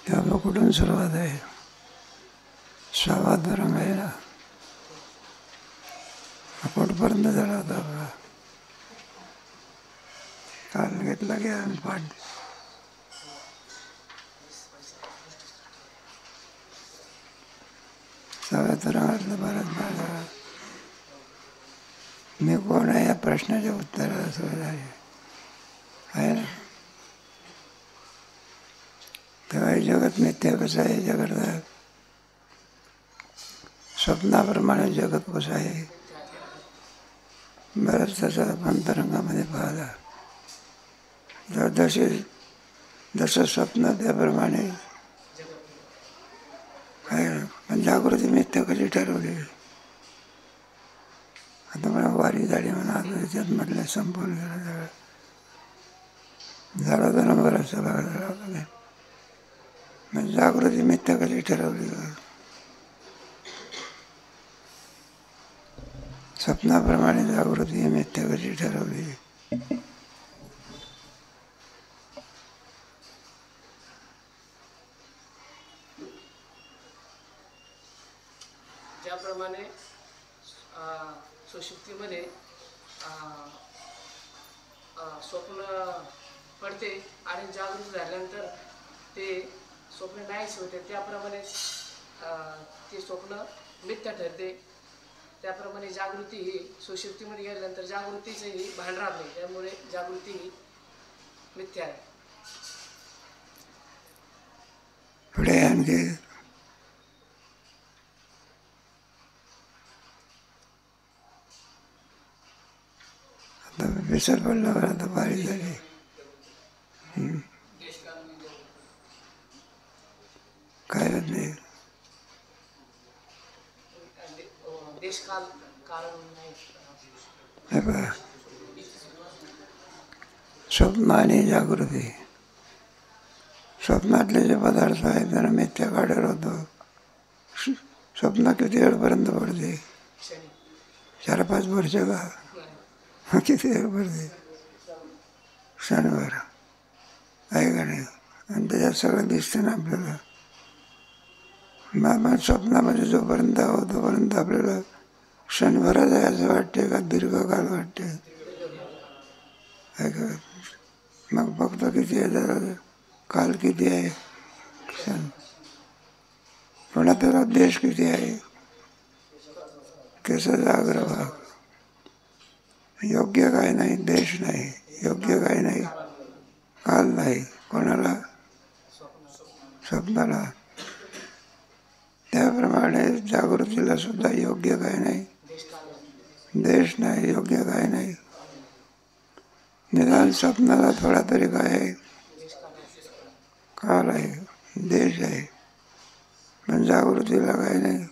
तेव्हा कुठून सुरुवात आहे? स्वावाद रंग आहे ना, कुठपर्यंत झाला होता आपला? काल घेतला घ्या पाठ. स्वावाद रंगातलं बरंच भाग झाला. मी कोण आहे या प्रश्नाच्या उत्तराला सुरुवात आहे ना. तेव्हा हे जगत मिथ्या कसं आहे? जगत स्वप्नाप्रमाणे जगत कसं आहे? बरंच तसं अंतरंगामध्ये पाहिला. जसं स्वप्न त्याप्रमाणे काय. पण जागृती मिथ्या कशी ठरवली? आता मला वारी झाली म्हणा, त्याच्यात म्हटलं संपून गेलं झाला होता ना बराचसा भाग झाला होता. म्हणजे जागृती मिथ्या कशी ठरवली? स्वप्नाप्रमाणे जागृती मिथ्या कशी ठरवली? ज्याप्रमाणे सुषुप्तीमध्ये स्वप्न पडते आणि जागृत झाल्यानंतर ते स्वप्न नाहीच होते, त्याप्रमाणे ते स्वप्न मिथ्या ठरते. त्याप्रमाणे जागृती ही सुषुप्तीमध्ये गेल्यानंतर जागृतीचंही भान राहत नाही, त्यामुळे जागृती ही मिथ्या आहे. पुढे आणखी विसर पडला बरं. आता बारी झाली. काय होत नाही. देशकाल कारण हे बघा, स्वप्न आणि जागृती. स्वप्नातले जे पदार्थ आहेत त्यांना मिथ्या काढत होतो. स्वप्न किती वेळपर्यंत पडते? 4-5 वर्ष का? किती वेळ पडते? क्षणभर आहे का नाही? आणि त्याच्यात सगळं दिसतं ना आपल्याला. मग स्वप्नामध्ये जोपर्यंत आहो तोपर्यंत आपल्याला क्षणभरात आहे असं वाटते का दीर्घकाल वाटते? आहे का? मग फक्त किती आहे काल किती आहे? क्षण. पुन्हा त्याचा देश किती आहे? केसाचा अग्रभाग. योग्य काय नाही, देश नाही. योग्य काय नाही, काल नाही. कोणाला? स्वप्नाला. त्याप्रमाणे जागृतीला सुद्धा योग्य काय नाही, देश नाही. योग्य काय नाही. निदान स्वप्नाला थोडा तरी काय आहे? काल आहे, देश आहे. पण जागृतीला काय नाही.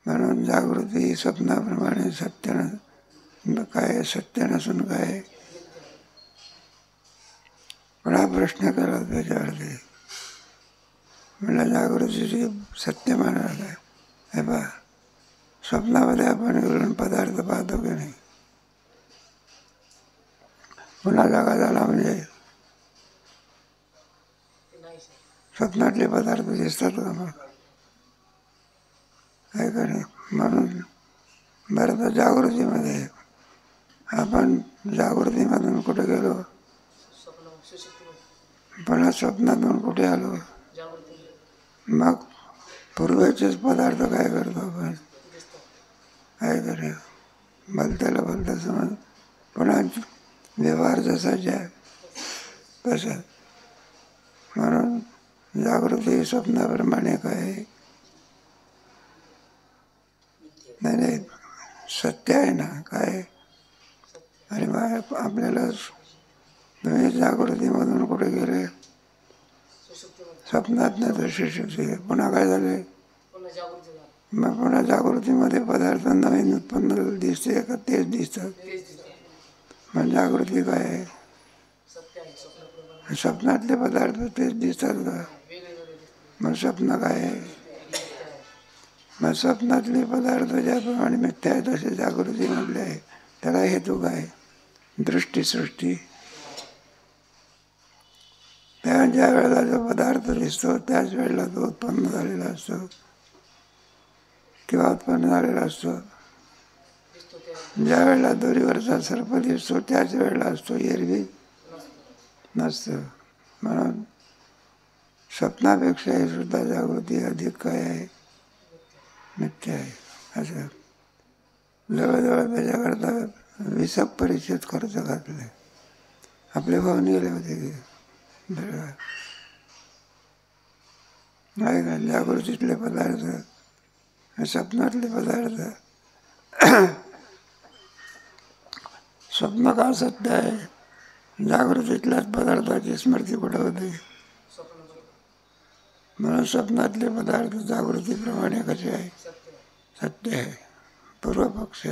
म्हणून जागृती स्वप्नाप्रमाणे सत्य काय? सत्य नसून काय? पण हा प्रश्न करा त्याच्यावरती. मला जागृतीची सत्य मानणार काय? हे पहा, स्वप्नामध्ये आपण इकडून पदार्थ पाहतो की नाही? पुन्हा जागा झाला म्हणजे स्वप्नातले पदार्थ दिसतात का मग? आहे का नाही? म्हणून बरं तर जागृतीमध्ये आपण जागृतीमधून कुठे गेलो? पुन्हा स्वप्नातून कुठे आलो? मग पूर्वेचेच पदार्थ काय करतो आपण? आहे का नाही? भलत्याला भलता समज. पुन्हा व्यवहार जसाच आहे कसं. म्हणून जागृती स्वप्नाप्रमाणे काय नाही, सत्य आहे ना काय? आणि मग आपल्याला तुम्ही जागृतीमधून कुठे गेले? स्वप्नात नाही तर सुषुप्ती. पुन्हा काय झाले? मग पुन्हा जागृतीमध्ये पदार्थ नवीन उत्पन्न दिसते का तेच दिसतात? मग जागृती काय आहे? स्वप्नातले पदार्थ तेच दिसतात का? मग स्वप्न काय आहे? मग स्वप्नातले पदार्थ ज्याप्रमाणे मिथ्या आहे तसे जागृतीमधले आहे. त्याला हेतू काय? दृष्टी सृष्टी. त्या ज्या वेळेला जो पदार्थ दिसतो त्याच वेळेला तो उत्पन्न झालेला असतो किंवा उत्पन्न झालेला असतो. दिसतो त्या ज्या वेळेला दोरीवरचा सर्प दिसतो त्याच वेळेला असतो, एरवी नसतं. म्हणून स्वप्नापेक्षा ही सुद्धा जागृती अधिक काय आहे, मिथ्या आहे. असं जवळजवळ त्याच्याकरता 20 परिच्छेद खर्च घातले. आपले भाऊन गेले होते की बरं नाही का, जागृतीतले पदार्थ, स्वप्नातले पदार्थ. स्वप्न का सत्य आहे? जागृतीतल्याच पदार्थाची स्मृती कुठं होते. म्हणून स्वप्नातले पदार्थ जागृतीप्रमाणे कसे आहे, सत्य आहे. पूर्वपक्ष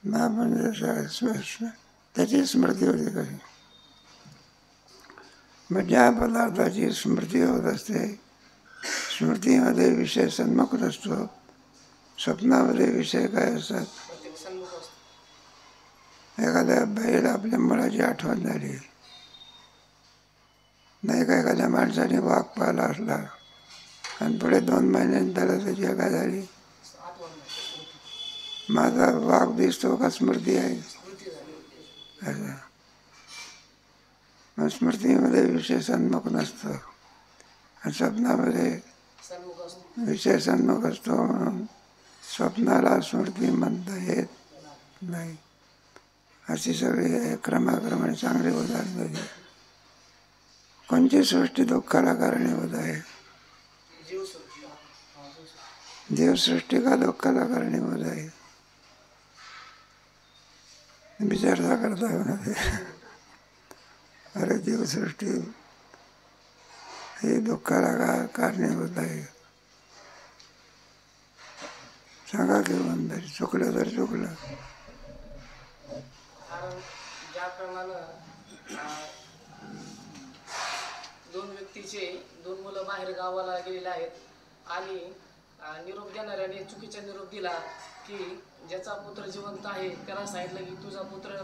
म्हणजे त्याची स्मृती होते कशी. मग ज्या पदार्थाची स्मृती होत असते, स्मृतीमध्ये विषय सन्मुख नसतो, स्वप्नामध्ये विषय काय असतात. एखाद्या बाईला आपल्या मुलाची आठवण झाली नाही का, एखाद्या माणसाने वाघ पाहिला असला आणि पुढे 2 महिन्यांनी त्याला त्याची काय झाली, माझा वाघ दिसतो का स्मृती आहे. असं मग स्मृतीमध्ये विषय सन्मुख नसतो आणि स्वप्नामध्ये विषय सन्मुख असतो. म्हणून स्वप्नाला स्मृती म्हणता येत नाही. अशी सगळी क्रमाक्रमाने चांगली उदाहरणं दिली. कोणती सृष्टी दुःखाला कारणीभूत आहे? जीवसृष्टी का दुःखाला कारणीभूत आहे? विचारता करता येणार. अरे जीवसृष्टी ही दुःखाला का कारणीभूत आहे? सांगा की तरी चुकलं तर चुकलं. कारण ज्याप्रमाणे 2 व्यक्तीचे 2 मुलं बाहेर गावाला गेलेले आहेत आणि निरोप देणाऱ्याने चुकीचा निरोप दिला की ज्याचा पुत्र जिवंत आहे त्याला सांगितलं की तुझा पुत्र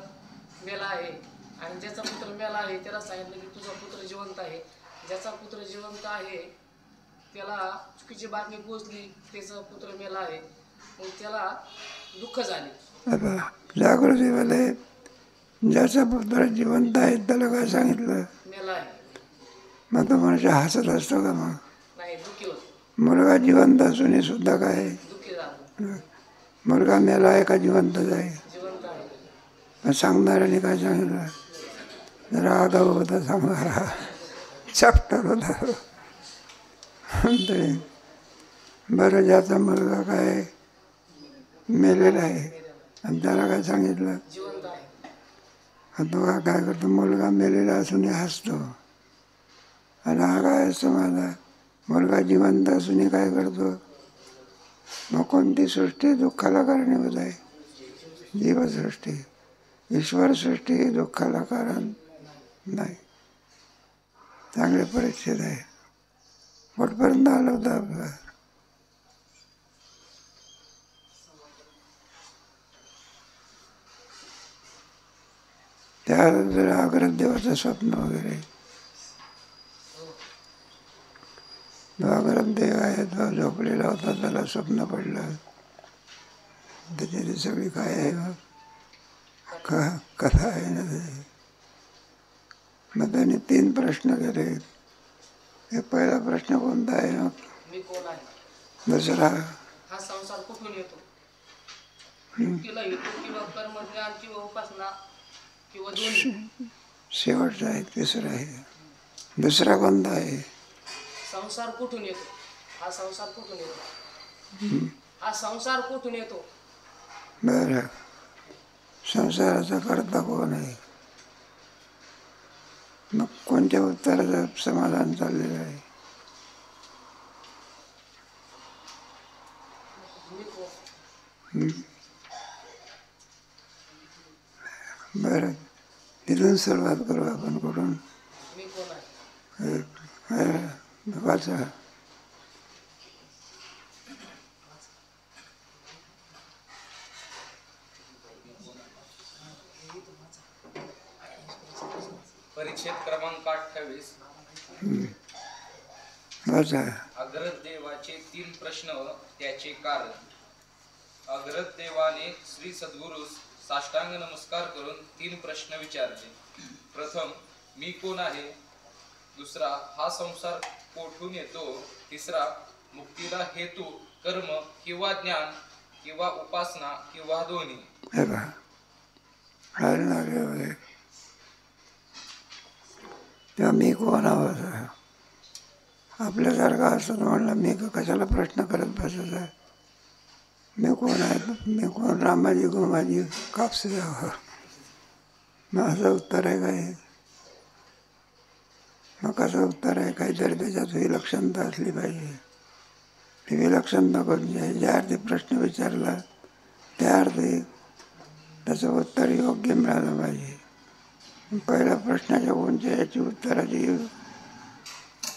मेला आहे, आणि ज्याचा पुत्र मेला आहे त्याला सांगितलं की तुझा पुत्र जिवंत आहे. ज्याचा पुत्र जिवंत आहे त्याला चुकीची बातमी पोचली, त्याचा पुत्र मेला आहे, मग त्याला दुःख झाले. जागृतीमध्ये ज्याचा पुत्र जिवंत आहे त्याला काय सांगितलं, मेला आहे. मग तो मनुष्य हसत असतो का? मग नाही, दुःखी होतो. मुलगा जिवंत असूनही सुद्धा काय, दुःखी झाला. मुलगा मेला आहे का जिवंतच आहे? जिवंत आहे. मग सांगणाऱ्याने काय सांगितलं, जरा आगाऊ होता सांगणारा, चॅप्टर होता. तरी बरं, ज्याचा मुलगा काय मेलेला आहे आणि त्याला काय सांगितलं, जिवंत आहे. तो काय करतो, मुलगा मेलेला असूनही हसतो. आणि हा काय असतो, माझा मुलगा जिवंत असूनही काय करतो. मग कोणती सृष्टी दुःखाला कारणीभूत आहे? जीवसृष्टी. ईश्वरसृष्टी ही दुःखाला कारण नाही. चांगले परिच्छेद आहे. कुठपर्यंत आलं होतं आपलं? त्यानंतर आग्रह देवाचं स्वप्न वगैरे. आग्रह देव आहे, तो झोपलेला होता, त्याला स्वप्न पडलं. त्याची सगळी काय आहे कथा आहे ना ते. मग त्यांनी 3 प्रश्न केले. एक पहिला प्रश्न कोणता आहे, मी कोण आहे? दुसरा हा संसार कुठून येतो? युक्तीला येतो किंवा कर्मज्ञान किंवा उपासना किंवा दोन्ही? शेवटचा आहे, तिसरा आहे. दुसरा कोणता आहे? संसार कुठून येतो? हा संसार कुठून येतो? हा संसार कुठून येतो? बरं, संसाराचा कर्ता कोण आहे? मग कोणत्या उत्तराचं समाधान चाललेलं आहे? बरं, तिथून सुरुवात करू आपण. कुठून? मी कोण आहे? वाचा. परिच्छेद क्रमांक 28. वाचा. अग्रदेवाचे 3 प्रश्न व त्याचे कारण. अग्रदेवाने श्री सद्गुरूस साष्टांग नमस्कार करून 3 प्रश्न विचारले. प्रथम, मी कोण आहे? दुसरा, हा संसार कोठून येतो? तिसरा, मुक्तीला हेतू कर्म किंवा ज्ञान किंवा उपासना किंवा दोन्ही? हे पहा, लागले तेव्हा मी कोण आहोत आपल्यासारखं असं म्हणलं मी कशाला प्रश्न करत बसत आहे. मी कोण आहे? मी कोण? रामाजी गोमाजी कापसे जावं. मग असं उत्तर आहे काय? मग कसं उत्तर आहे? काहीतरी त्याच्यात विलक्षणता असली पाहिजे. ती विलक्षणता कोणती? ज्या अर्थी प्रश्न विचारला त्या अर्थी त्याचं उत्तर योग्य मिळालं पाहिजे. पहिल्या प्रश्नाच्या कोणत्या याची उत्तराची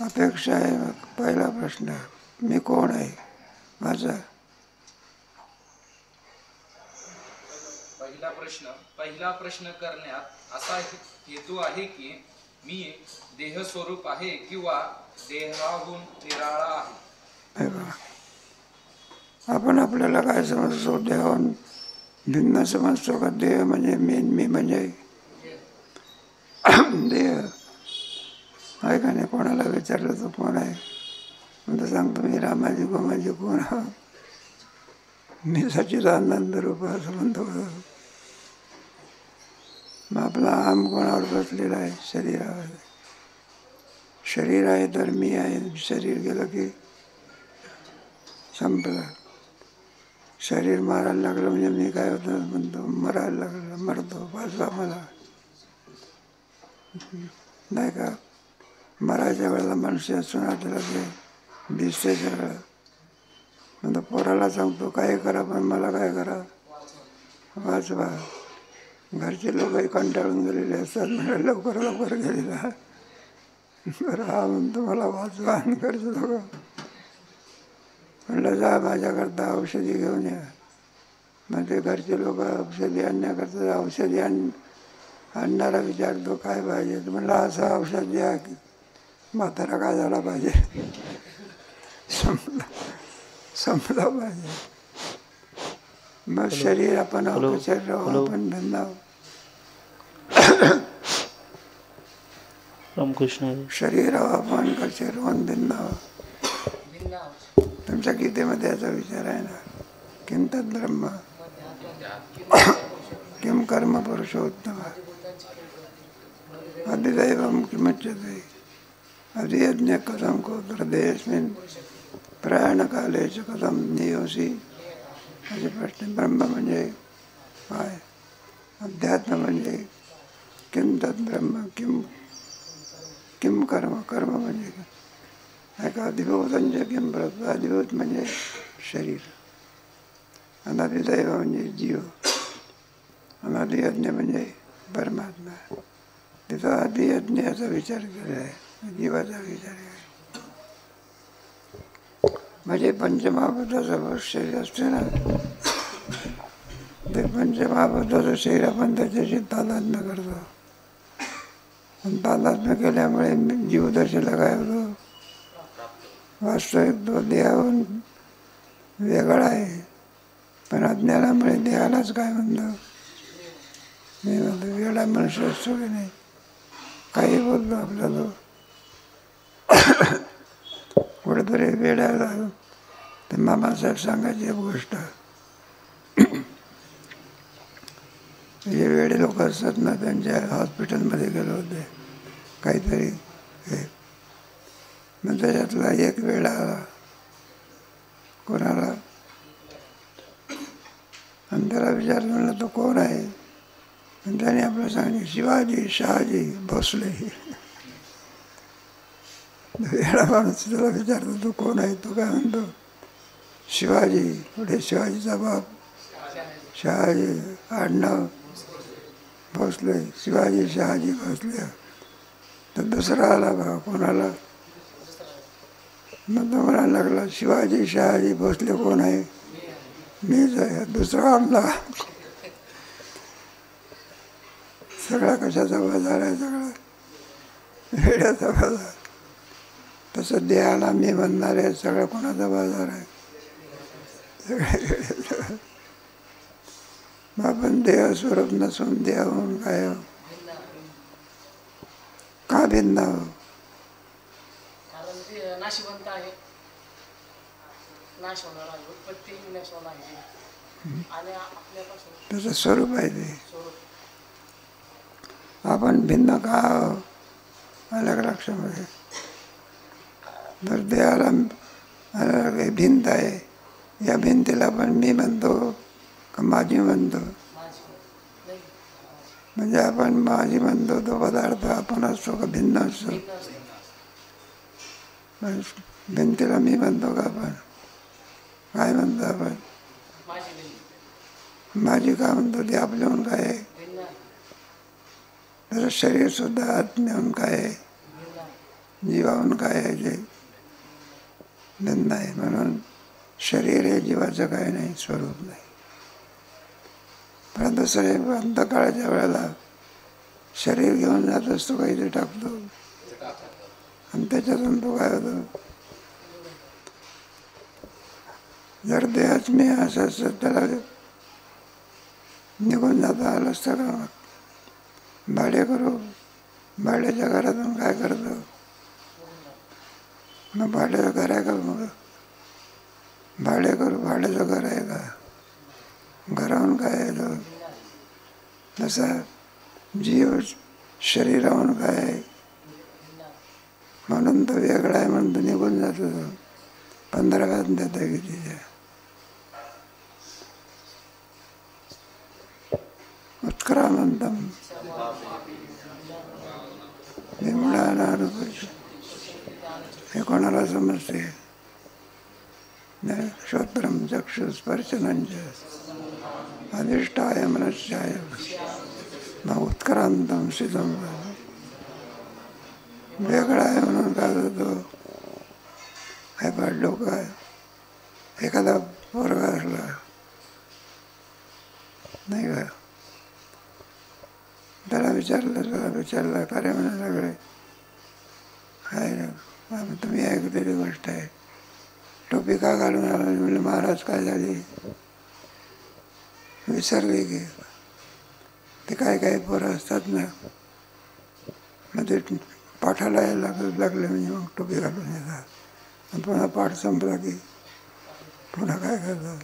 अपेक्षा आहे. पहिला प्रश्न, मी कोण आहे? माझा पहिला प्रश्न करण्यात असा हेतू आहे की मी देहस्वरूप आहे किंवा देहाहून निराळा आहे. आपण आपल्याला काय समजतो? देहाहून भिन्न समजतो का? देह म्हणजे मी म्हणजे देह आहे का नाही? कोणाला विचारलं तो कोण आहे म्हणतो सांगतो मी रामाजी गोमाजी कोण आहो, मी सच्चिदानंद रूप असं म्हणतो. मग आपला आम कोणावर बसलेला आहे? शरीरावर. शरीर आहे तर मी आहे. शरीर गेलं की संपलं. शरीर मारायला लागलं म्हणजे मी काय होतं म्हणतो मरायला लागलं, मरतो, वाचवा मला, नाही का? मरायच्या वेळेला मनुष्य सुनातीला ते दिसते सगळं. म्हणतो पोराला सांगतो काय करा पण मला काय करा, वाचवा. घरचे लोकही कंटाळून गेलेले असतात. म्हणजे लवकर गेलेला बरं हा म्हणतो मला वाचवा. आणि घरचे लोक म्हणलं जा माझ्याकरता औषधी घेऊन या. मग ते घरचे लोक औषधी आणण्याकरता औषधी आणणारा विचारतो काय पाहिजे? म्हणलं असं औषध द्या की म्हातारा काय झाला पाहिजे, संपला पाहिजे. मग शरीर आपण शरीर आपण धंदा शरीर आपण कसे रोहन धंदा. तुमच्या गीतेमध्ये याचा विचार आहे ना, किम तद ब्रह्म किम कर्म पुरुषोत्तम अधिदैवम किमुच्यते अधियज्ञ कथम को हृदयस्मिन् प्रयाणकाले च कथम नियोसी. असे प्रश्न. ब्रह्म म्हणजे काय? अध्यात्म म्हणजे किम तद ब्रह्म किम कर्म. कर्म म्हणजे काय का? अधिभूतांचे किम ब्रह्म. अधिभूत म्हणजे शरीर. अनादिदैव म्हणजे जीव. अनादियज्ञ म्हणजे परमात्मा. तिथं अधियज्ञाचा विचार केला आहे, जीवाचा विचार आहे. म्हणजे पंचमहाभूताचं शरीर असते ना, ते पंचमहाभूताचं शरीर आपण त्याच्याशी तादात्म्य करतो. आणि तादात्म्य केल्यामुळे जीवदशेला काय होतो? वास्तविक तो देहाहून वेगळा आहे. पण अज्ञानामुळे देहालाच काय म्हणतो? मी म्हणतो वेगळा मनुष्य असतो की नाही, काही बोलतो आपला तो कुठेतरी वेड्याला. तर मामासाहेब सांगायची एक गोष्ट, जे वेडे लोक असतात ना त्यांच्या हॉस्पिटलमध्ये गेलो होते काहीतरी हे. मग त्याच्यातला एक वेडा आला कोणाला, आणि त्याला विचारलं म्हणलं तो कोण आहे? आणि त्याने आपलं सांगितलं शिवाजी शहाजी भोसले. वेडा माणूस त्याला विचारतो तो कोण आहे? तो काय म्हणतो शिवाजी. पुढे शिवाजीचा बाप शहाजी आडनाव भोसले, शिवाजी शहाजी भोसले. तर दुसरा आला बा कोणाला, मग तो म्हणायला लागला शिवाजी शहाजी भोसले कोण आहे? मीच आहे. दुसरा आणला. सगळा कशाचा बाजार आहे सगळा? वेड्याचा बाजार. तसं देहाला मी म्हणणार आहे सगळं कोणाचा बाजार आहे? सगळ्या आपण देह स्वरूप नसून देहाहून काय हो? का भिन्न हो? कारण ते नाशिवंत आहे, नाश होणार आहे, उत्पत्ती विनाश होणार आहे आणि आपल्यापासून त्याचं स्वरूप आहे ते. स्वरूप आपण भिन्न का आहो? अलग लक्षामध्ये जर देहाला अलग एक भिंत आहे, या भिंतीला पण मी म्हणतो का माझी म्हणतो? माझी नाही, म्हणजे आपण माझी म्हणतो तो पदार्थ आपण असतो का भिन्न असतो? भिन्न असते. भिंतीला मी म्हणतो का आपण? काय म्हणतो आपण? माझी नाही, माझी का म्हणतो? ते आपल्याहून काय आहे? भिन्न आहे, तसं शरीर सुद्धा आत्म्याहून काय आहे? भिन्न आहे. जीवाहून काय आहे? ते भिन्न आहे. म्हणून शरीर हे जीवाचं काही नाही, स्वरूप नाही. परंतु शरीर अंतकाळाच्या वेळेला शरीर घेऊन जात असतो, काही ते टाकतो आणि त्याच्यातून तो काय होतो? जर देहाच मी असं असतं त्याला निघून जाता आलं असतं का? भाडे करू, भाड्याच्या घरातून काय करतो? मग भाड्याचं घर आहे का? मग भाडे करू, भाड्याचं घर आहे का? घराहून काय येतो? तसा जीव शरीराहून काय आहे? म्हणून तो वेगळा आहे, म्हणून तो निघून जातो. 15 देता कितीच्या उत्क्रामंतम विमलानानुपरिष. हे कोणाला समजते? श्रोत्रम चक्षुस्पर्शनंच अधिष्ठाय मनश्चाय मग उत्क्रांतम सिद्धम. वेगळा आहे म्हणून काय होतो? हे पाठ डोकं आहे. एखादा पोरगा असला नाही का, त्याला विचारलं कार्य म्हणा सगळे आहे. तुम्ही ऐकलेली गोष्ट आहे, टोपी का घालून आला? म्हणजे महाराज काय झाली? विसरली की ते काय काय पोरं असतात ना, मग ते पाठाला यायला लागले म्हणजे मग टोपी घालून येतात. आणि पुन्हा पाठ संपला की पुन्हा काय करतात?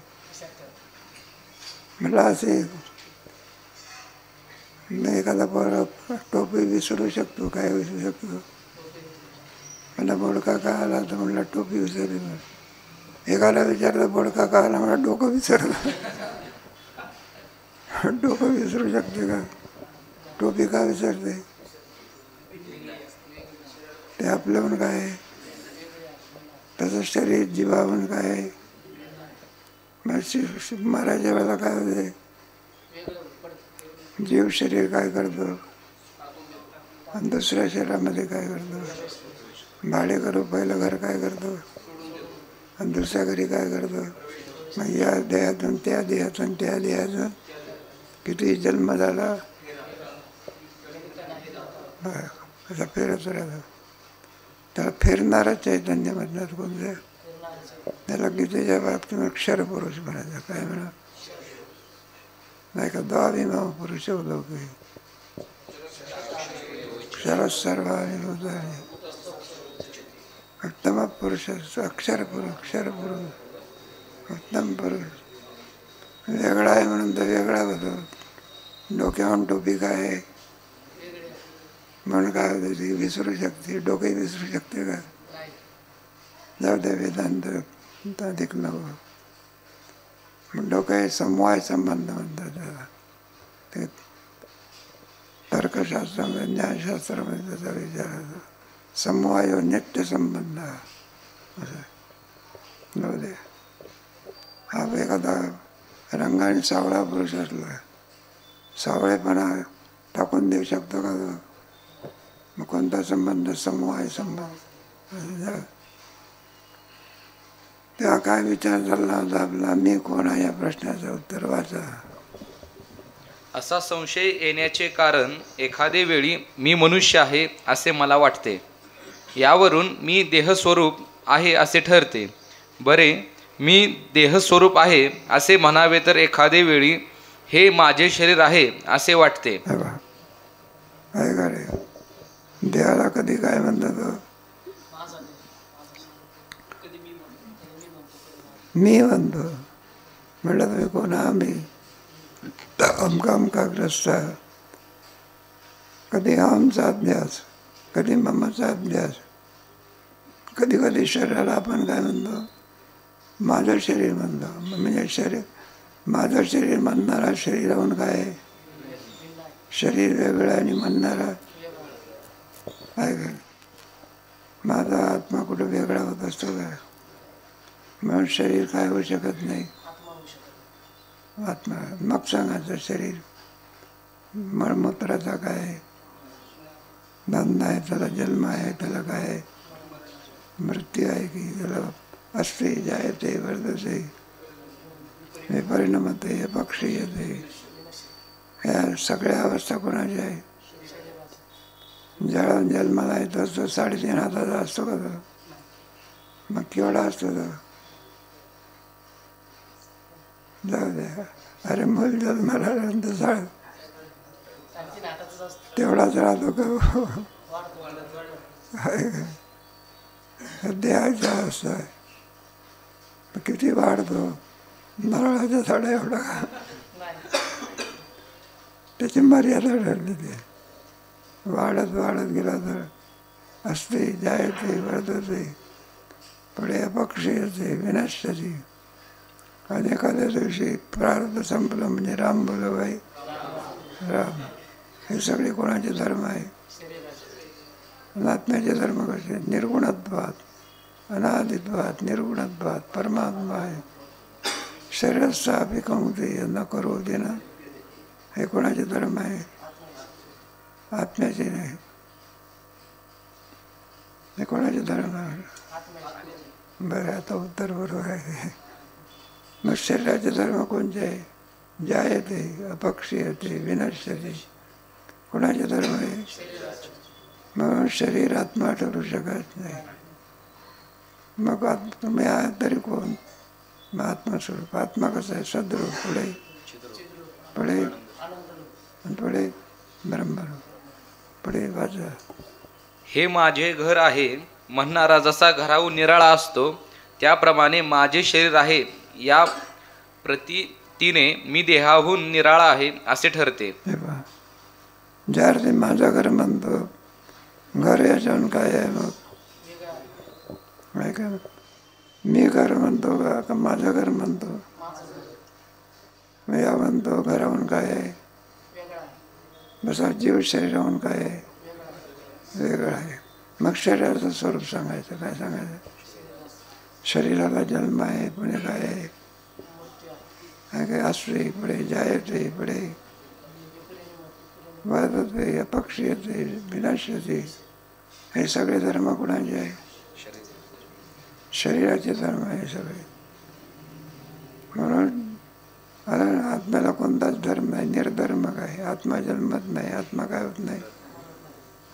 म्हटलं असे एखादा पोरा टोपी विसरू शकतो, काय विसरू शकतो? मला बोडका का आला तर म्हटलं टोपी विसरली. एकाला विचारलं बोडका का आला, मला डोकं विसरलं. डोकं विसरू शकते का? टोपी का विसरते? ते आपल्याहून काय आहे? तसं शरीर जीवाहून काय आहे? मरायच्या वेळेला काय होते? जीव शरीर काय करतो आणि दुसऱ्या शरीरामध्ये काय करतो? भाडे करू पहिलं घर काय करतो आणि दुसऱ्या घरी काय करतो? मग या देहातून त्या देहातून त्या देहातून किती जन्म झाला, असा फिरत राहतो. त्याला फिरणारं चैतन्य म्हणतात. कोणत्या? त्याला गीतेच्या बाबतीत क्षरपुरुष म्हणायचं. काय म्हणा? नाही का द्वाभिमाव पुरुष लोक क्षर सर्वाणी भूतानि उत्तम पुरुष अक्षर उत्तम पुरुष. वेगळा आहे म्हणून तर वेगळा होतो. डोक्याहून टोपी काय आहे म्हणून काय होतं? ती विसरू शकते. डोके विसरू शकते का? जाऊ द्या, वेदांत अधिक नको. मग डोके समवाय संबंध म्हणतात त्याला. ते तर्कशास्त्रामध्ये ज्ञानशास्त्रामध्ये त्याचा विचार होतो. समवाय नित्य संबंध असं. जाऊ द्या. हा एखादा रंगाने सावळा पुरुष असला, सावळेपणा टाकून देऊ शकतो का तो? मग कोणता संबंध? समवाय संबंध. तेव्हा काय विचार चालला होता आपला? मी कोण आहे या प्रश्नाचं उत्तर वाचा. असा संशय येण्याचे कारण एखादे वेळी मी मनुष्य आहे असे मला वाटते. यावरून मी देहस्वरूप आहे असे ठरते. बरे, मी देहस्वरूप आहे असे म्हणावे तर एखादे वेळी हे माझे शरीर आहे असे वाटते. हे बघ, काय का रे, देहाला कधी काय म्हणतात? मी म्हणतो. म्हटलं तुम्ही कोण? आम्ही अमका अमकाग्रस्त. कधी आमचा अभ्यास, कधी ममाचा अभ्यास. कधी कधी शरीराला आपण काय म्हणतो? माझं शरीर म्हणतो. म्हणजे शरीर, माझं शरीर म्हणणारा शरीर राहून काय आहे? शरीर वेगळं आणि म्हणणारा काय काय? माझा आत्मा कुठं वेगळा होत असतो का? म्हणून शरीर काय होऊ शकत नाही. आत्मा मग सांगायचं शरीर मळमूत्राचा काय? धंदा आहे, त्याला जन्म आहे, त्याला काय मृत्यू आहे की त्याला असते, जायते, वर्धते, हे परिणामते, हे पक्षी येते. ह्या सगळ्या अवस्था कोणाच्या आहे? ज्याला जन्माला येतो तो 3.5 हाताचा असतो का तो? मग केवढा असतो तो? जाऊ द्या. अरे मूल जन्माला आल्यानंतर तेवढाच राहतो का? देहाच्या अवस्था आहे. किती वाढतो? नारळाच्या झाडा एवढा. त्याची मर्यादा ठरली. ते वाढत वाढत गेला तर असते, जायते, वर्धते, पुढे अपक्ष येते, विनश्यती. आणि एखाद्या दिवशी प्रारब्ध संपलं म्हणजे राम बोलो बाई राम. हे सगळे कोणाचे धर्म आहे? आत्म्याचे धर्म कसे? निर्गुणत्वात, अनादित्वात, निर्गुणत्वात परमात्मा आहे. शरीरस्थापी कौंते न करो देना. हे कोणाचे धर्म आहे? आत्म्याचे नाही. हे कोणाचे धर्म आहे? बरं, आता उत्तर बरोबर आहे. मग शरीराचे धर्म कोणते आहे? जायते, अपक्षीयते, विनश्यते. कोणाचे धर्म आहे? मग शरीर आत्मा ठरू शकत नाही. मग तुम्ही आहात तरी कोण? मग आत्मस्वरूप. आत्मा कसा आहे? सद्रूप, पुढे पुढे आणि पुढे ब्रह्मरूप, पुढे वाचा. हे माझे घर आहे म्हणणारा जसा घराहून निराळा असतो त्याप्रमाणे माझे शरीर आहे या प्रतीने मी देहाहून निराळा आहे असे ठरते. हे पहा, ज्यावर ते माझं घर म्हणतो, घर याच्याहून काय आहे? मग काय? मी घर म्हणतो का माझं घर म्हणतो? मी या म्हणतो घराहून काय आहे? बसा जीव शरीराहून काय आहे? वेगळं आहे. मग शरीराचं स्वरूप सांगायचं. काय सांगायचं? शरीराला जन्म आहे, पुढे काय आहे? काय असते, पुढे जायते, पुढे वाढते, अपक्ष येते, विनाशते. हे सगळे धर्म कुणाचे आहे? शरीराचे धर्म आहे सगळे. म्हणून आत्म्याला कोणताच धर्म नाही. निर्धर्म काय? आत्मा जन्मत नाही. आत्मा काय होत नाही.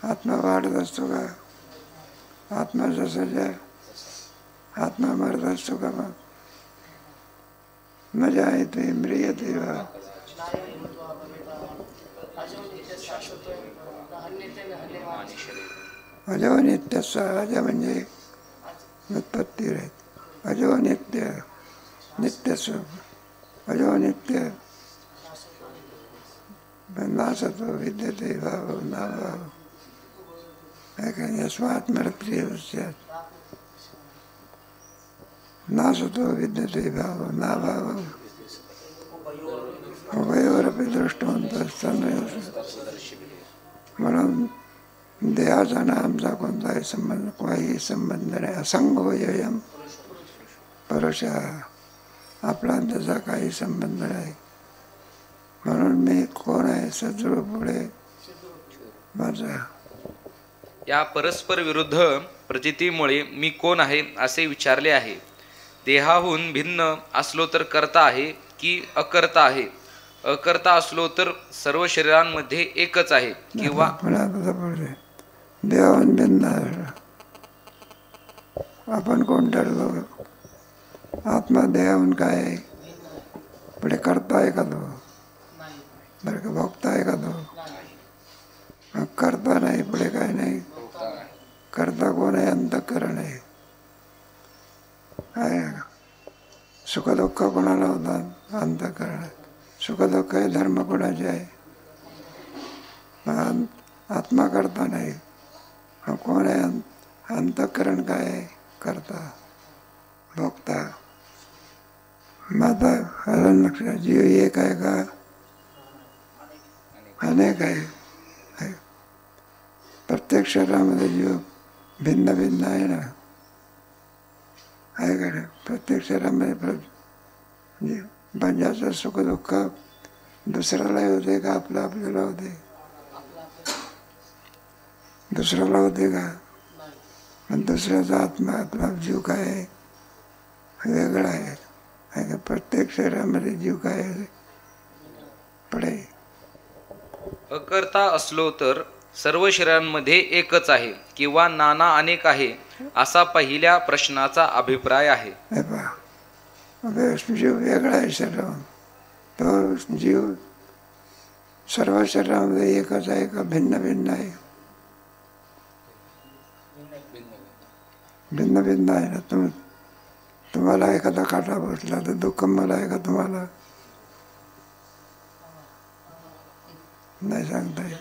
आत्मा वाढत असतो का? आत्मा जसा आत्मा मरत असतो का? मग मजा येते, म्रियते वा. अजो नित्य. अज म्हणजे उत्पत्ती राहत. अजो नित्य, नित्यस्व. अजो नित्य नासतो विद्यते भाव ना भाव. यस्मात् मृत्युस्यात् नासतो विद्यते भाव ना भाव. उभयोरपि दृष्टवंतः. म्हणून देहाचा ना आमचा कोणताही संबंध, काही संबंध नाही. असंगोयम परुष. आपला त्याचा काही संबंध नाही. म्हणून मी कोण आहे? सद्रूप, पुढे माझा. या परस्पर विरुद्ध प्रतीतीमुळे मी कोण आहे असे विचारले आहे. देहाहून भिन्न असलो तर कर्ता आहे की अकर्ता आहे? अकर्ता असलो तर सर्व शरीरांमध्ये एकच आहे किंवा पुन्हा तसं पडते देवाहून भिन्न आहे. आपण कोण ठरलो? आत्मा देहाहून काय आहे? पुढे करता आहे का तो? बरं का भोगता आहे का तो? मग करता नाही, पुढे काय नाही. करता कोण आहे? अंतःकरण आहे. सुखदुःख कोणाला होतात? अंतःकरण. सुखदुःख हे धर्म कोणाचे आहे? आत्मा करता नाही. मग कोण आहे? अंतःकरण काय आहे? करता भोगता. मग आता लक्षात जीव एक आहे का? अनेक आहे. प्रत्येक शरीरामध्ये जीव भिन्न भिन्न आहे ना, आहे का? प्रत्येक शरीरामध्ये ज्याचं सुखदुःख दुसऱ्याला होते का आपल्याला होते? दुसऱ्याला होते का? पण दुसऱ्याचा आत्मा आपला जीव काय आहे? वेगळा आहे का? प्रत्येक शरीरामध्ये जीव काय आहे? पडे. अकर्ता असलो तर सर्व शरीरांमध्ये एकच आहे किंवा नाना अनेक आहे असा पहिल्या प्रश्नाचा अभिप्राय आहे. हे पहा, जीव वेगळा आहे शरीराहून. तो जीव सर्व शरीरामध्ये एकच आहे का भिन्न भिन्न आहे? भिन्न भिन्न आहे ना. तुम्हाला एखादा काटा बसला तर दुःख मला आहे का तुम्हाला? नाही सांगता येत.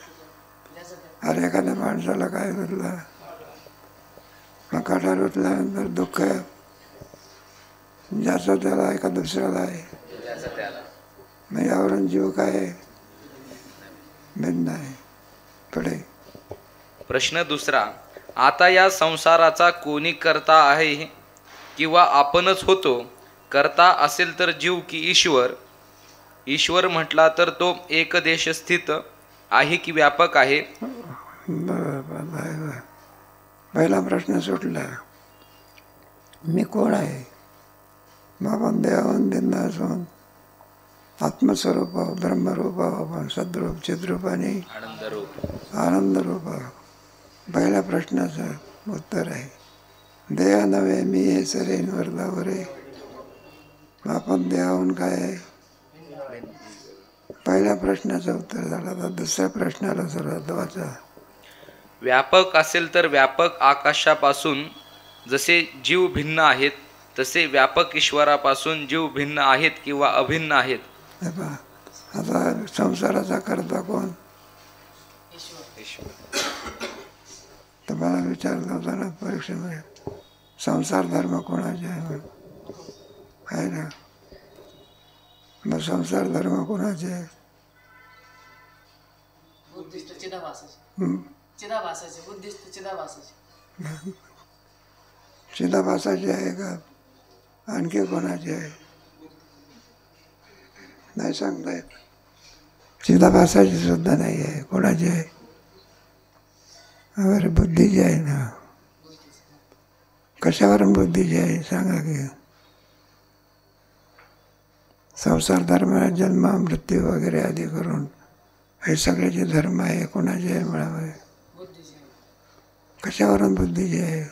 अरे एखाद्या माणसाला काय रुतला, मग काटा रुतल्यानंतर दुःख ज्याचं त्याला आहे का दुसऱ्याला आहे? मग यावरून जीव काय आहे? भिन्न आहे. पुढे प्रश्न दुसरा. आता या संसाराचा कोणी करता आहे किंवा आपणच होतो? करता असेल तर जीव की ईश्वर? ईश्वर म्हटला तर तो एकदेश स्थित आहे की व्यापक आहे? बरोबर. पहिला प्रश्न सुटला. मी कोण आहे? मग आपण देवाहून भिन्न असून आत्मस्वरूप आहो, ब्रह्मरूप आहो, आपण सद्रूप चिद्रूप आणि आनंदरूप आहो. पहिल्या प्रश्नाचं उत्तर आहे देह नव्हे मी हे सरेन वरदावरे. आपण देहाहून काय आहे? पहिल्या प्रश्नाचं उत्तर झालं. तर दुसऱ्या प्रश्नाला सुरुवात वाचा. व्यापक असेल तर व्यापक आकाशापासून जसे जीव भिन्न आहेत तसे व्यापक ईश्वरापासून जीव भिन्न आहेत किंवा अभिन्न आहेत? आता संसाराचा करता कोण? तुम्हाला विचारलं होता ना परीक्षेमध्ये, संसार धर्म कोणाचे आहे ना? मग संसार धर्म कोणाचे आहे? चिदाभासाचे आहे का आणखी कोणाचे आहे? नाही सांगता येत. चिदाभासाची सुद्धा नाही आहे. कोणाची आहे? अरे बुद्धीची आहे ना. कशावरून बुद्धीची आहे सांगा की? संसार धर्म जन्म मृत्यू वगैरे आदी करून हे सगळे जे धर्म आहे कोणाचे आहे मिळावे? कशावरून बुद्धीची आहे?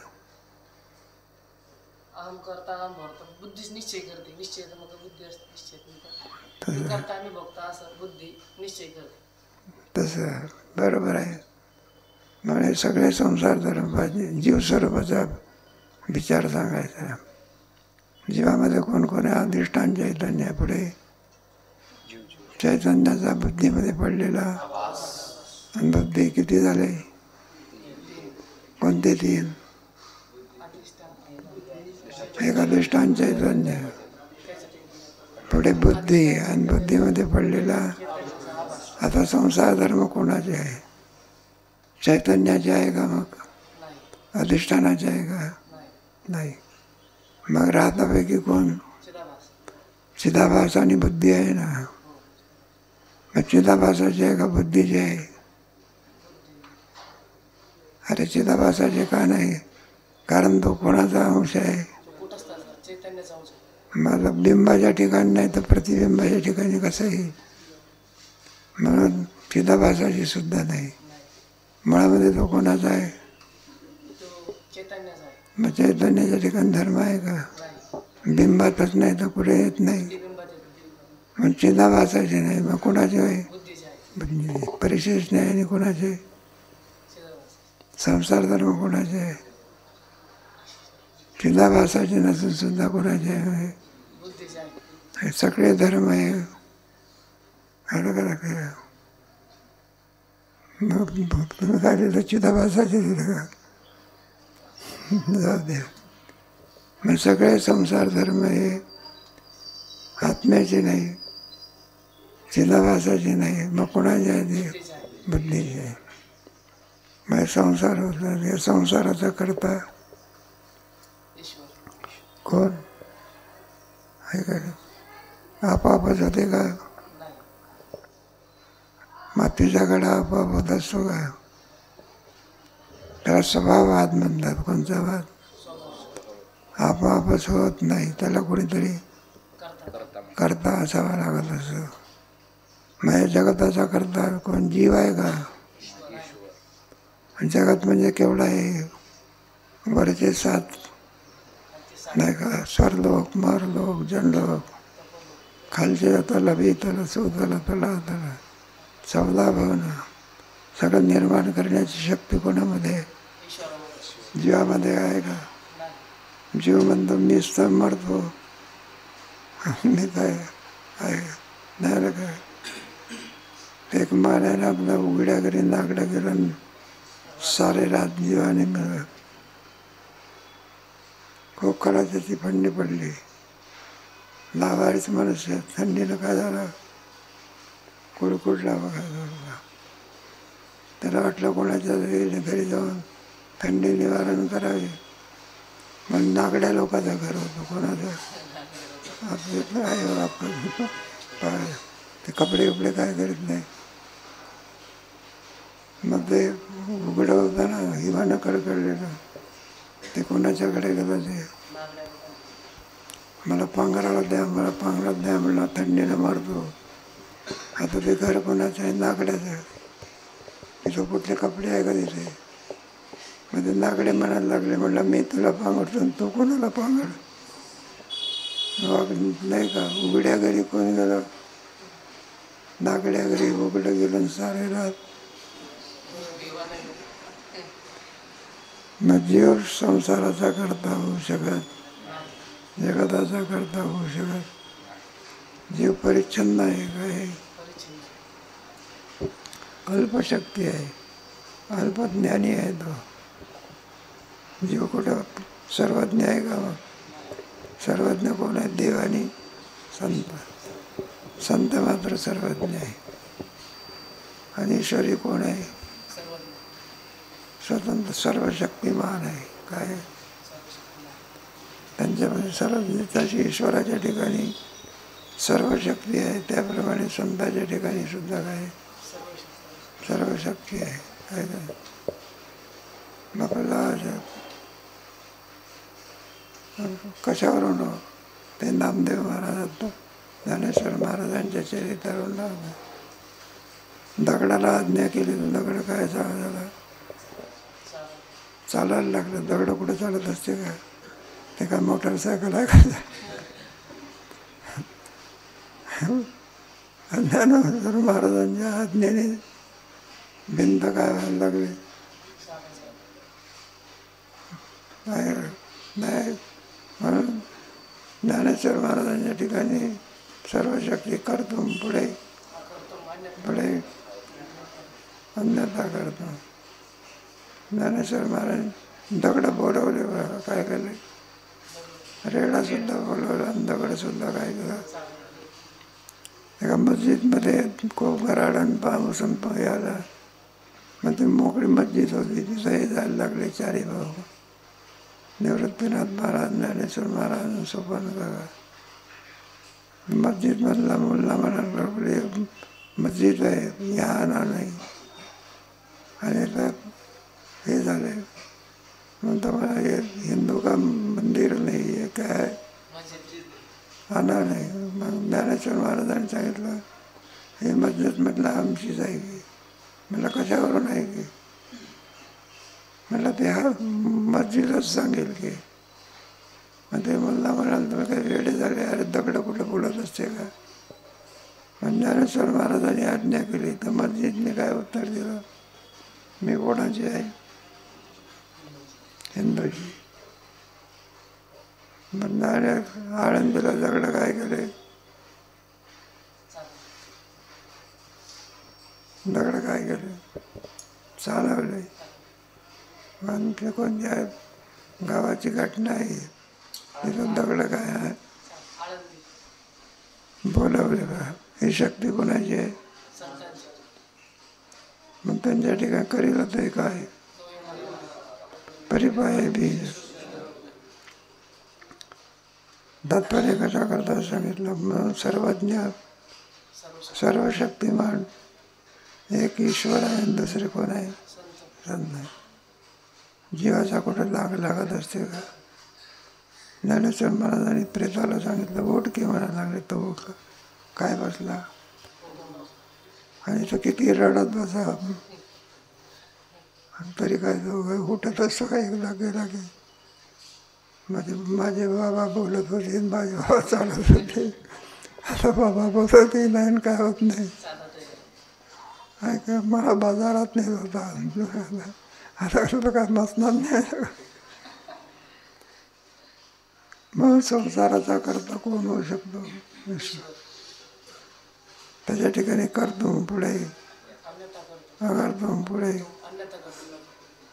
तसं बरोबर आहे. म्हणजे सगळे संसार धर्म पाहिजे. जीवस्वरूपाचा विचार सांगायचा. जीवामध्ये कोणकोण आहे? अधिष्ठान चैतन्य. पुढे चैतन्याचा बुद्धीमध्ये पडलेला. आणि बुद्धी किती झाले? कोणते तीन? एक अधिष्ठान चैतन्य, पुढे बुद्धी, आणि बुद्धीमध्ये पडलेला. आता संसार धर्म कोणाचे आहे? चैतन्याचे आहे का? मग अधिष्ठानाचे आहे का? नाही. मग राहतापैकी कोण? चिदाभास आणि बुद्धी आहे ना. मग चिदाभासाचे आहे का बुद्धीचे आहे? अरे चिदाभासाचे का नाही? कारण तो कोणाचा अंश आहे? माझा बिंबाच्या ठिकाणी नाही तर प्रतिबिंबाच्या ठिकाणी कसं येईल? म्हणून चिदाभासाची सुद्धा नाही. मुळामध्ये तो कोणाचा आहे? तो चैतन्याचा आहे. मग चैतन्याच्या ठिकाणी धर्म आहे का? नाही. बिंबातच नाही तर कुठे येत नाही. ते बिंबात येतो. मग चिदाभासाचे नाही, मग कोणाचे आहे? बुद्धीचे आहे. म्हणजे परिशेष नाही. आणि कोणाचे? चिदाभास. संसार धर्म कोणाचे आहे? चिदाभासाचे नसून सुद्धा कोणाचे आहे? बुद्धीचे आहे. हे सगळे धर्म आहे अलग अलग आहे. मग तुम्ही काय दिलं? चिदाभासाचे दिलं का? जाऊ द्या. मग सगळे संसार धर्म हे आत्म्याचे नाही, चिदाभासाचे नाही, मग कोणाचे आहे? ते बुद्धीचे आहे. बुद्धीचे आहे. मग संसार होता, या संसाराचा करता ईश्वर. कोण आहे का? आपापच होते का? नाही. मातीचा घडा आपाप होत असतो का? त्याला स्वभाववाद म्हणतात. कोणता वाद? आपापच होत नाही, त्याला कोणीतरी करता असावा लागत असं. मग या जगताचा करता कोण? जीव आहे का? जगत म्हणजे केवढा आहे? वरचे 7 नाही का? स्वरलोक, मरलोक, जनलोक, खालचे तल, भीतल, सुतल, तलातल, 14 भवन. सगळं निर्माण करण्याची शक्ती कोणामध्ये आहे? ईश्वरामध्ये. जीवामध्ये आहे का? नाही. जीव म्हणतो मीच तर मरतो, मी काय आहे नाही काय. एक मारायला आपला उघड्या घरी नागडा गेला, सारे रात जीवाने मिळत. खोकला त्याची फंडी पडली. लावारीच मनुष्य थंडीनं काय झालं? कुडकुडला बघा. त्याला वाटलं कोणाच्या घरी जाऊन थंडी निवारण करावी. मग नागड्या लोकांचं घर होतं. कोणाचं? आपलं आहे आपण. ते कपडे कपडे काय करीत नाही. मग ते उघडं होतं ना, हिवानं कडकडलेलं. ते कोणाच्याकडे गेलं? ते मला पांघराला द्या, मला पांघरात द्या म्हणलं. थंडीनं मारतो. आता ते घर कोणाचं आहे? नागड्याचं. तिथं कुठले कपडे आहे का तिथे? मग ते नागडे म्हणायला लागले, म्हणलं मी तुला पांघरतो आणि तू कोणाला पांघर? नाही का? उघड्या घरी कोणी गेलं? नागड्या घरी उघडं गेलं सारे रात. मग जीव संसाराचा करता होऊ शकत, जगताचा करता होऊ शकत. जीव परिच्छन्न आहे काय? अल्पशक्ती आहे, अल्पज्ञानी आहे तो. जीव कुठं सर्वज्ञ आहे का? मग सर्वज्ञ कोण आहे? देव आणि संत. संत मात्र सर्वज्ञ आहे. आणि ईश्वरी कोण आहे? स्वतंत्र सर्वशक्तिमान आहे. काय? त्यांच्यामध्ये सर्व, जशी ईश्वराच्या ठिकाणी सर्व शक्ती आहे, त्याप्रमाणे संतांच्या ठिकाणी सुद्धा काय? सर्व शक्ती आहे. काय काय? आपल्याला कशावरून ते नामदेव महाराज, ज्ञानेश्वर महाराजांच्या चरित्रावरून दगडाला आज्ञा केली तर दगड काय झाला? चालायला लागलं. दगड कुठं चालत असते का? ते काय मोटरसायकल आहे का? ज्ञानेश्वर महाराजांच्या आज्ञेने भिंत काय व्हायला लागली? नाही. म्हणून ज्ञानेश्वर महाराजांच्या ठिकाणी सर्व शक्ती करतो, पुढे पुढे अन्यथा करतो. ज्ञानेश्वर महाराज दगड बोलवले, काय केले? रेडासुद्धा बोलवलं आणि दगडसुद्धा काय केलं? एका मस्जिदमध्ये खूप गराडन पाऊसन यायला, मग ती मोकळी मस्जिद होती, तिथं हे जायला लागले चारी भाऊ. निवृत्तीनाथ महाराज, ज्ञानेश्वर महाराज, सोपान काका. मस्जिदमधला मुलगा म्हणायला लागले, मस्जिद आहे, या आणा नाही. आणि त्यात हे झाले. म्हणतो मला हे हिंदू का मंदिर नाही आहे, काय आणा नाही. मग ज्ञानेश्वर महाराजांनी सांगितलं हे मस्जिद म्हटलं आमचीच आहे की. म्हटलं कशावरून आहे की. म्हटलं ते हा मस्जिदच सांगेल की. मग ते मुल्ला म्हणाल तुम्ही काही वेळे झाले, अरे दगड कुठं बुडत असते का. पण ज्ञानेश्वर महाराजांनी आज्ञा केली तर मस्जिदने काय उत्तर दिलं, मी कोणाची आहे, हिंदूची. मग आळंदीला दगड काय केले, दगड काय केले, चालवले. पण ते कोणत्या गावाची घटना आहे, तिथं दगड काय आहे, बोलावले का. ही शक्ती कोणाची आहे, मग त्यांच्या ठिकाणी करील ते काय, परिपाय बीज. तात्पर्य कशा करता सांगितलं, म्हणून सर्वज्ञ सर्व शक्तिमान एक ईश्वर आहे, दुसरे कोण आहे, संत नाही. जीवाचा कुठं लागत असते का. ज्ञानेश्वर महाराजांनी प्रेताला सांगितलं उठ की, म्हणा लागले तो उठला, काय बसला, आणि तो किती रडत बसा, तरी काय तो उठत असतो का एकदा गेला की. माझे बाबा बोलत होते, माझे बाबा चालत होते, आता बाबा बोलत होते नाही, काय होत नाही. काय मला बाजारात नाही होता, आता तो काय नसणार नाही. मग संसाराचा करता कोण होऊ शकतो, ईश्वर. त्याच्या ठिकाणी करतो पुढे, अकर्तो पुढे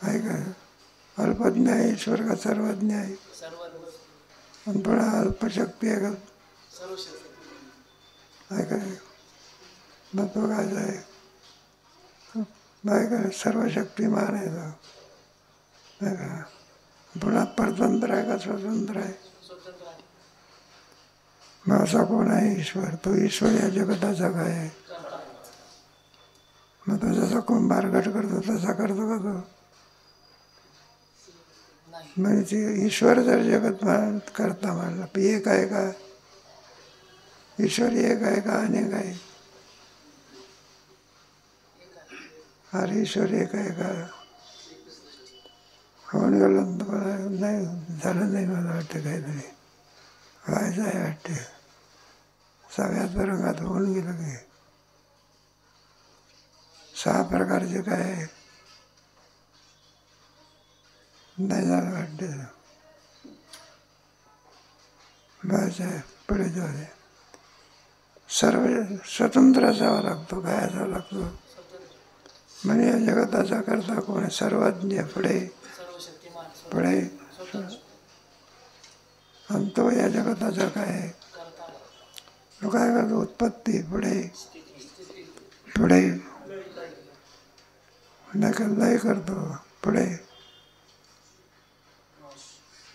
आहे का. अल्पज्ञ आहे ईश्वर का सर्वज्ञ आहे, पण पुन्हा अल्पशक्ती आहे का, आहे का. मग तो काय आहे, नाही का सर्व शक्तिमान आहे तो, नाही का. पुन्हा परतंत्र आहे का स्वतंत्र आहे. मग असा कोण आहे ईश्वर, तो ईश्वर या जगताचा काय आहे. मग तो जसा कुंभार घट करतो तसा करतो का तो, म्हणजे ईश्वर जर जगत करता म्हणलं एक आहे का, ईश्वर एक आहे का अनेक आहे, अरे ईश्वर एक आहे का. होऊन गेलं नाही, झालं नाही, मला वाटतं काहीतरी व्हायचं आहे वाटते. सगळ्याच रंगात होऊन गेलं की. 6 प्रकारचे काय आहे, नाही झालं वाटते. व्हायचं आहे पुढे जाऊ. सर्व स्वतंत्र असावा लागतो, काय असावा लागतो, म्हणजे या जगताचा करता कोण आहे, सर्वज्ञ पुढे पुढे. आणि तो या जगताचा काय आहे, तो काय करतो, उत्पत्ती पुढे पुढे, लय करतो पुढे.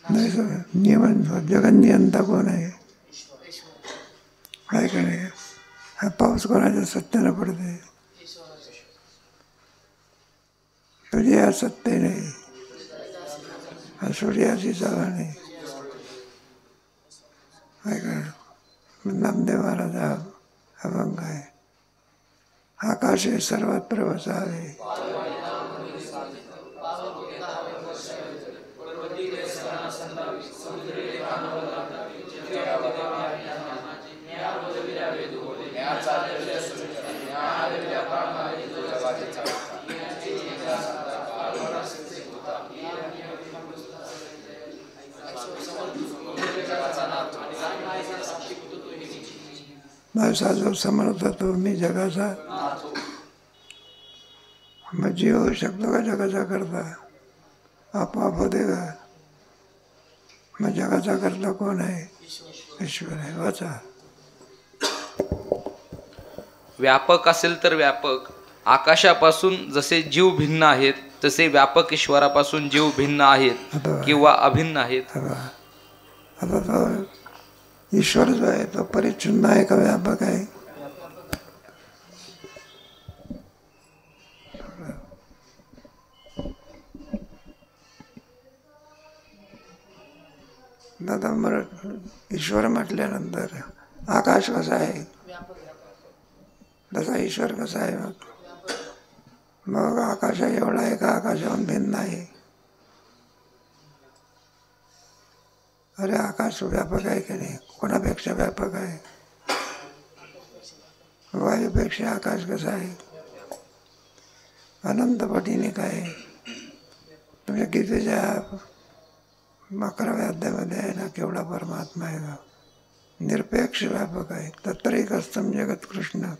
नाही नियमन जगनियंता कोण आहे, काय का नाही. हा पाऊस कोणाच्या सत्यानं पडते, तुझे या सत्य नाही, हा सूर्याची चाला नाही, काय का. नामदेव महाराज हा अभंग आहे, आकाशे सर्वत्र वसावे, माझा जो समर्थ तो मी जगाचा. मग जीव होऊ शकतो का जगाचा करता, आपोआप होते का. मग जगाचा करता कोण आहे, ईश्वर आहे. वाचा. व्यापक असेल तर व्यापक, आकाशापासून जसे जीव भिन्न आहेत तसे व्यापक ईश्वरापासून जीव भिन्न आहेत किंवा अभिन्न आहेत. आता तो ईश्वर जो आहे तो परिच्छिन्न आहे का व्यापक आहे. ईश्वर म्हटल्यानंतर आकाश कसा आहे, तसा ईश्वर कसा आहे मग आकाशा एवढा आहे का आकाशाहून भिन्न आहे? अरे आकाश व्यापक आहे की नाही? कोणापेक्षा व्यापक आहे? वायूपेक्षा आकाश कसा आहे? अनंत पटीने काय? तुमच्या गीतेच्या 11व्या अध्यायामध्ये आहे ना, केवढा परमात्मा आहे का? निरपेक्ष व्यापक आहे. तत्रैकस्थं जगत कृष्ण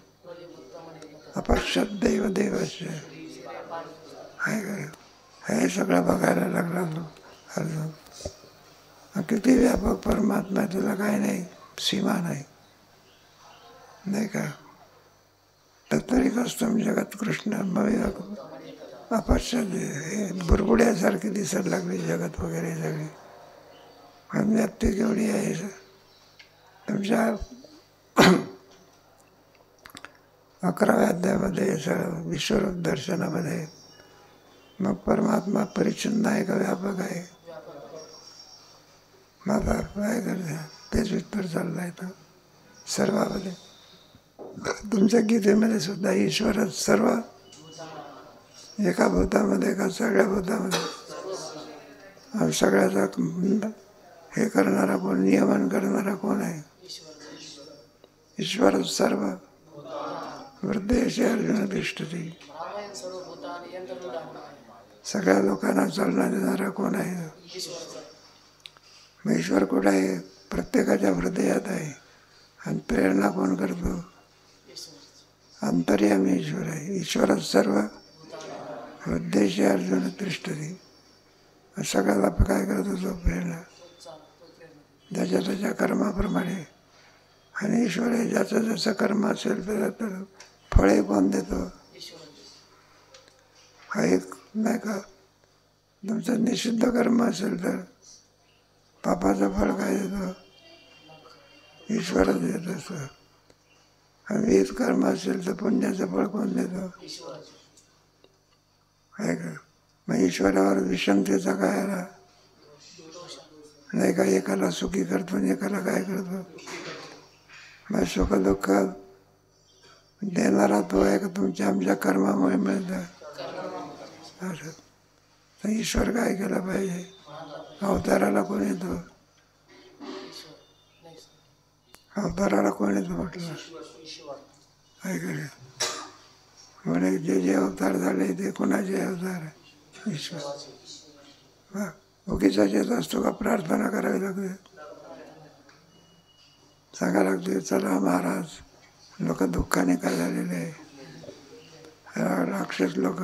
अपश्यत देव देवस्य आहे का? हे सगळं बघायला लागला तो अर्जुन. किती व्यापक परमात्मा आहे, तुला काय नाही सीमा नाही का? तत्रैकस्थं जगत कृष्ण अपश्यत. हे बुरबुड्यासारखी दिसत लागली जगत वगैरे सगळे. पण व्याप्ती केवढी आहे तुमच्या 11व्या अध्यायामध्ये सगळं विश्वरूप दर्शनामध्ये. मग परमात्मा परिच्छिन्न आहे का व्यापक आहे? मग काय करते? तेच उत्तर चाललंय तर सर्वामध्ये. तुमच्या गीतेमध्ये सुद्धा ईश्वरच सर्व. एका भूतामध्ये का सगळ्या भूतामध्ये? आणि सगळ्याचा हे करणारा कोण? नियमन करणारा कोण आहे? ईश्वरच सर्व. वृद्धेश अर्जुन तिष्ठती. सगळ्या लोकांना चालना देणारा कोण आहे? मग ईश्वर कुठं आहे? प्रत्येकाच्या हृदयात आहे. आणि प्रेरणा कोण करतो? अंतर्यामी ईश्वर आहे. ईश्वरच सर्व. उद्देश अर्जुन तिष्ठती. सगळ्याला काय करतो तो? प्रेरणा. ज्याच्या त्याच्या कर्माप्रमाणे. आणि ईश्वर आहे, ज्याचं जसं कर्म असेल तर फळे कोण देतो? हा एक नाही का? तुमचं निषिद्ध कर्म असेल तर पापाचं फळ काय देतो? ईश्वरच देत असतं. आणि विहित कर्म असेल तर पुण्याचं फळ कोण देतो? आहे का? मग ईश्वरावर विषमतेचा काय आला नाही का? एकाला सुखी करतो आणि एकाला काय करतो? मग सुख दुःख देणारा तो आहे का तुमच्या आमच्या कर्मामुळे मिळतं? असं तर ईश्वर काय केलं पाहिजे? अवताराला कोण येतो? अवताराला कोण येतो म्हटलं? आहे का? म्हणे जे जे अवतार झाले ते कोणाचे अवतार? ईश्वर. उगीचाच येत असतो का? प्रार्थना करावी लागते. सांगा लागते चला महाराज लोक दुःखाने काय झालेले आहे, राक्षस लोक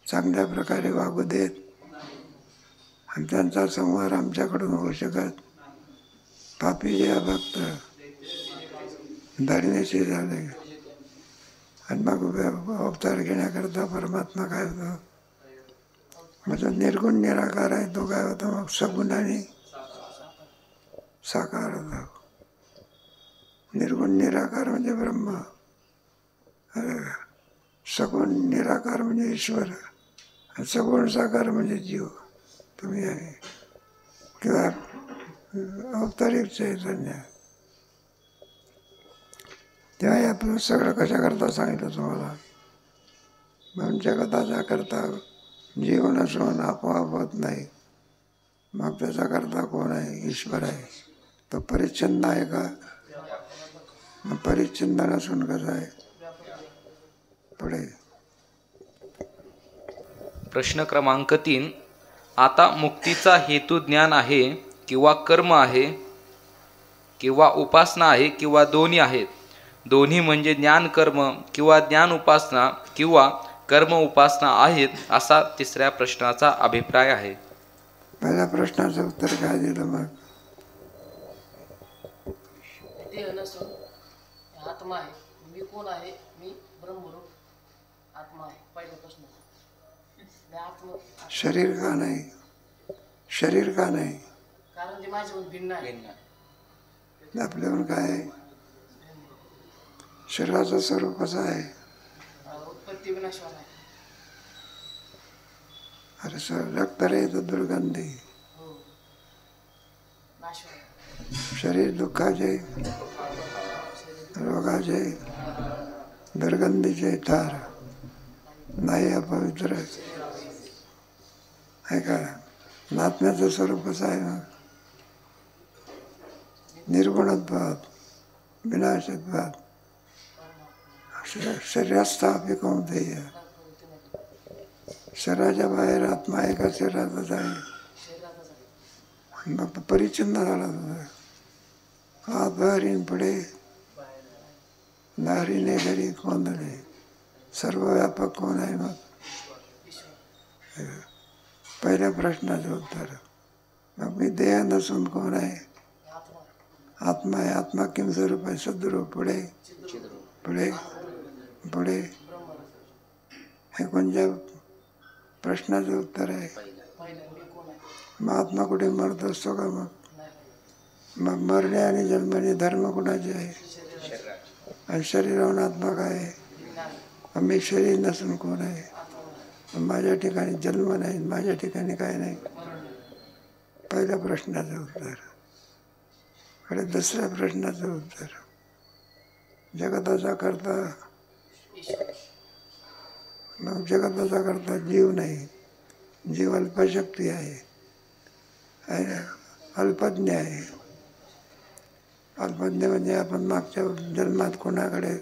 चांगल्या प्रकारे वागू देत आणि त्यांचा संहार आमच्याकडून होऊ शकत. पापी जे भक्त धरणेचे झाले आणि मग अवतार घेण्याकरता परमात्मा काय होतो? म्हणजे निर्गुण निराकार आहे तो काय होतो? मग सगुणाने साकार होतो. निर्गुण निराकार म्हणजे ब्रह्म, सगुण निराकार म्हणजे ईश्वर, आणि सगुण साकार म्हणजे जीव तुम्ही आहे किंवा अवतारिक चैतन्य. तेव्हा आपलं सगळं कशाकरता सांगितलं तुम्हाला? म्हणून जगताचा करता जीवन असून आपोआप होत नाही. मग त्याचा करता कोण आहे? ईश्वर आहे. तो परिच्छिन्न आहे का? मग परिच्छिन्न नसून कसं आहे? पुढे प्रश्न क्रमांक 3. आता मुक्तीचा हेतू ज्ञान आहे किंवा कर्म आहे किंवा उपासना आहे किंवा दोन्ही आहेत? दोन्ही म्हणजे ज्ञान कर्म किंवा ज्ञान उपासना किंवा कर्म उपासना आहेत, असा तिसऱ्या प्रश्नाचा अभिप्राय आहे. पहिल्या प्रश्नाचं उत्तर काय दिलं? मग देह नसून आत्मा आहे. मी कोण आहे? मी ब्रह्मरूप आत्मा आहे. पहिला प्रश्न. शरीर का नाही? शरीर का नाही? कारण ते माझ्याहून भिन्न आहे. आपल्याहून काय आहे? शरीराचं स्वरूप कसं आहे? उत्पत्ती विनाशवान आहे. अरे सर रक्त रे तर दुर्गंधी. शरीर दुःखाचे, रोगाचे, दुर्गंधीचे थार नाही अपवित्र आहे का. आत्म्याचं स्वरूप कसं आहे मग? निर्गुणत्वात विनाशत्वात शरीरास्थापी कौंतेय. शरीराच्या बाहेर आत्मा एका शरीरातच आहे. मग परिच्छिन्न झाला तुझा. आत बाहेरीन पुढे नारीने घरी कोंदले. सर्व व्यापक कोण आहे मग? पहिल्या प्रश्नाचं उत्तर. मग मी देह नसून कोण आहे? आत्मा आहे. आत्मा किम स्वरूप आहे? सद्रूप. पुढे पुढे पुढे हे कोणत्या प्रश्नाचं उत्तर आहे? मग आत्मा कुठे मरत असतो का? मग मरणे आणि जन्मणे धर्म कुणाचे आहे? आणि शरीराहून आत्मा काय आहे? मी शरीर नसून कोण आहे? माझ्या ठिकाणी जन्म नाही, माझ्या ठिकाणी काय नाही. पहिल्या प्रश्नाचं उत्तर. कडे दुसऱ्या प्रश्नाचं उत्तर. जगताचा करता. मग जगताचा करता जीव नाही. जीव अल्पशक्ती आहे, अल्पज्ञ आहे. अल्पज्ञ म्हणजे आपण मागच्या जन्मात कोणाकडे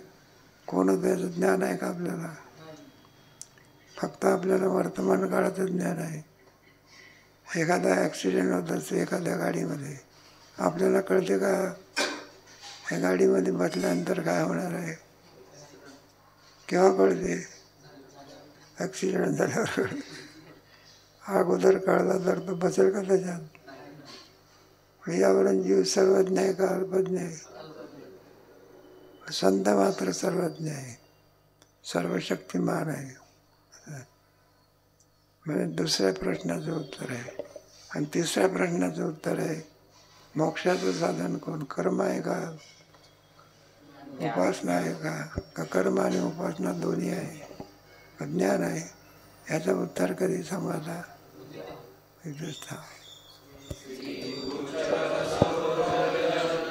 कोण होतं याचं ज्ञान आहे का आपल्याला? फक्त आपल्याला वर्तमान काळाचं ज्ञान आहे. एखादा ॲक्सिडेंट होत असतो एखाद्या गाडीमध्ये, आपल्याला कळते का ह्या गाडीमध्ये बसल्यानंतर काय होणार आहे? केव्हा कळते? ॲक्सिडेंट झाल्यावर. अगोदर कळला तर तो बसेल का त्याच्यात? यावरून जीव सर्वज्ञ आहे का अल्पज्ञ आहे? संत मात्र सर्वज्ञ आहे, सर्वशक्तिमान आहे. म्हणजे दुसऱ्या प्रश्नाचं उत्तर आहे. आणि तिसऱ्या प्रश्नाचं उत्तर आहे मोक्षाचं साधन कोण? कर्म आहे का उपासना आहे का कर्म आणि उपासना दोन्ही आहे का ज्ञान आहे? ह्याचं उत्तर कधी समाजा.